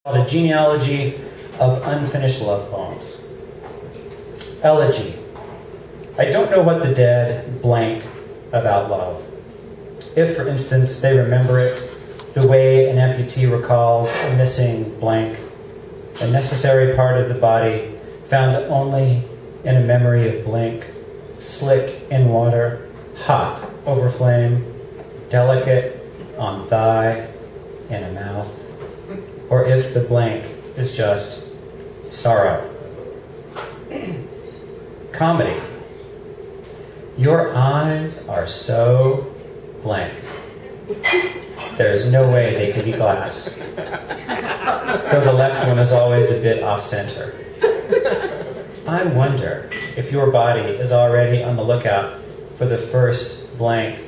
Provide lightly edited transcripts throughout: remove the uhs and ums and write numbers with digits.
called A Genealogy of Unfinished Love Poems. Elegy. I don't know what the dead blank about love. If, for instance, they remember it the way an amputee recalls a missing blank, a necessary part of the body found only in a memory of blink, slick in water, hot over flame, delicate on thigh, in a mouth, or if the blank is just sorrow. Comedy. Your eyes are so blank. There's no way they could be glass. Though the left one is always a bit off-center. I wonder if your body is already on the lookout for the first blank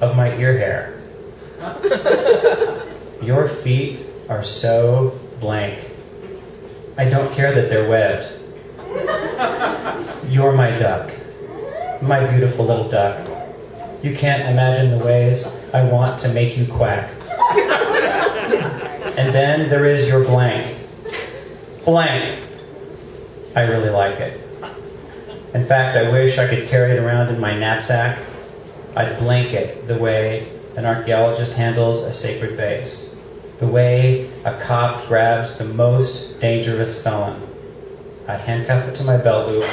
of my ear hair. Your feet are so blank. I don't care that they're webbed. You're my duck. My beautiful little duck. You can't imagine the ways I want to make you quack. And then there is your blank. Blank. I really like it. In fact, I wish I could carry it around in my knapsack. I'd blank it the way an archaeologist handles a sacred vase. The way a cop grabs the most dangerous felon. I'd handcuff it to my belt loop.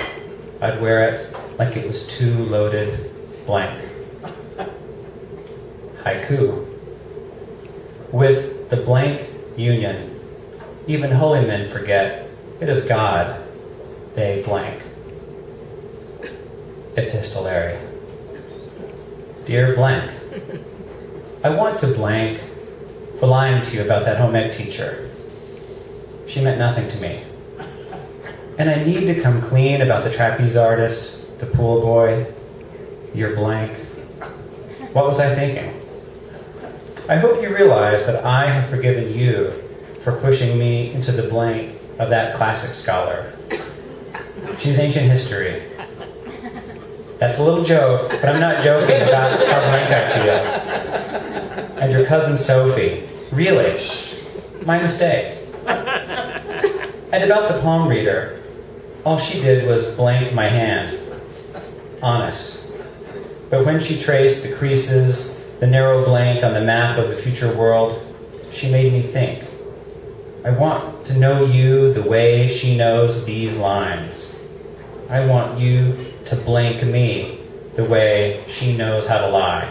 I'd wear it like it was too loaded blank. Haiku. With the blank union, even holy men forget it is God they blank. Epistolary. Dear blank, I want to blank for lying to you about that home ec teacher. She meant nothing to me. And I need to come clean about the trapeze artist, the pool boy, your blank. What was I thinking? I hope you realize that I have forgiven you for pushing me into the blank of that classic scholar. She's ancient history. That's a little joke, but I'm not joking about how blank I feel. And your cousin Sophie. Really? My mistake. And about the palm reader, all she did was blank my hand. Honest. But when she traced the creases, the narrow blank on the map of the future world, she made me think. I want to know you the way she knows these lines. I want you to blank me the way she knows how to lie.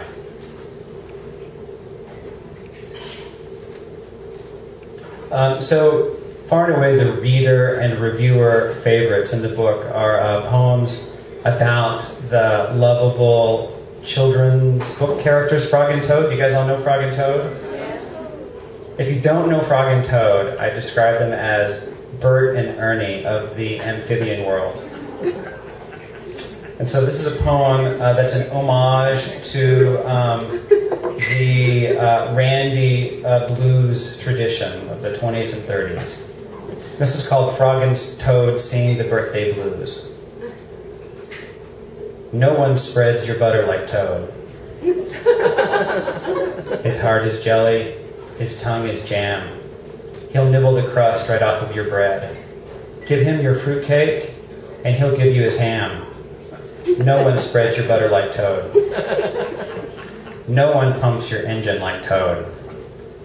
So far and away, the reader and reviewer favorites in the book are poems about the lovable children's book characters, Frog and Toad. Do you guys all know Frog and Toad? Yeah. If you don't know Frog and Toad, I describe them as Bert and Ernie of the amphibian world. And so this is a poem that's an homage to the Randy blues tradition of the 20s and 30s. This is called Frog and Toad Sing the Birthday Blues. No one spreads your butter like Toad. His heart is jelly, his tongue is jam. He'll nibble the crust right off of your bread. Give him your fruitcake, and he'll give you his ham. No one spreads your butter like Toad. No one pumps your engine like Toad.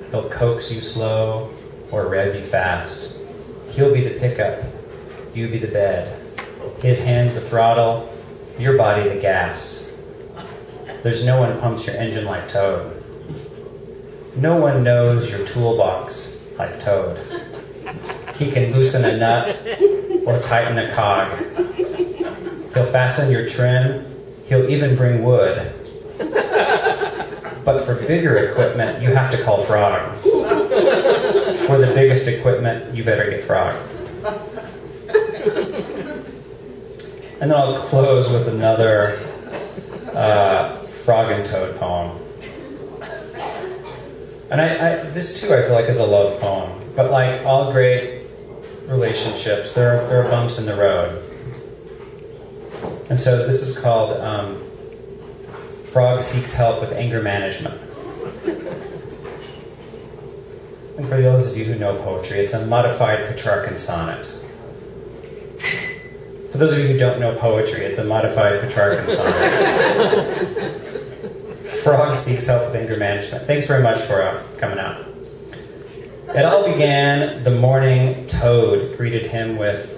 He'll coax you slow or rev you fast. He'll be the pickup, you be the bed. His hand the throttle, your body the gas. There's no one pumps your engine like Toad. No one knows your toolbox like Toad. He can loosen a nut or tighten a cog. He'll fasten your trim. He'll even bring wood. But for bigger equipment, you have to call Frog. For the biggest equipment, you better get Frog. And then I'll close with another Frog and Toad poem. And this too I feel like is a love poem. But like all great relationships, there are bumps in the road. And so this is called Frog Seeks Help with Anger Management. And for those of you who know poetry, it's a modified Petrarchan sonnet. For those of you who don't know poetry, it's a modified Petrarchan sonnet. Frog seeks help with anger management. Thanks very much for coming out. It all began the morning Toad greeted him with,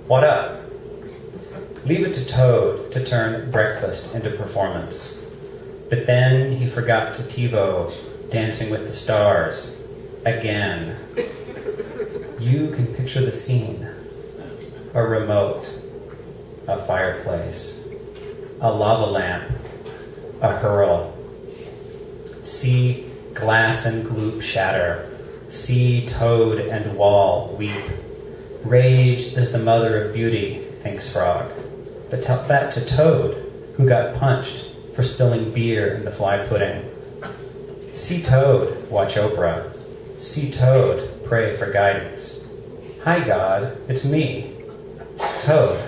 "What up?" Leave it to Toad to turn breakfast into performance. But then he forgot to TiVo Dancing with the Stars again. You can picture the scene. A remote, a fireplace, a lava lamp, a hurl. See glass and gloop shatter. See toad and wall weep. Rage is the mother of beauty, thinks Frog. But tell that to Toad, who got punched for spilling beer in the fly pudding. See Toad, watch Oprah. See Toad, pray for guidance. Hi God, it's me, Toad.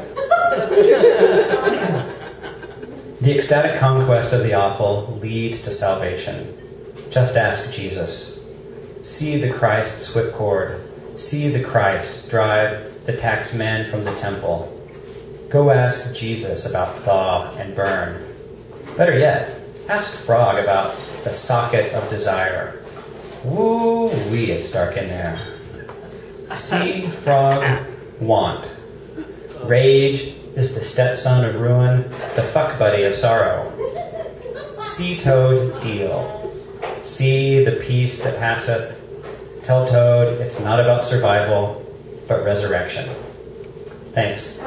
The ecstatic conquest of the awful leads to salvation. Just ask Jesus. See the Christ's whipcord. See the Christ drive the tax man from the temple. Go ask Jesus about thaw and burn. Better yet, ask Frog about the socket of desire. Woo-wee, it's dark in there. See Frog want. Rage is the stepson of ruin, the fuck buddy of sorrow. See Toad deal. See the peace that passeth. Tell Toad it's not about survival, but resurrection. Thanks.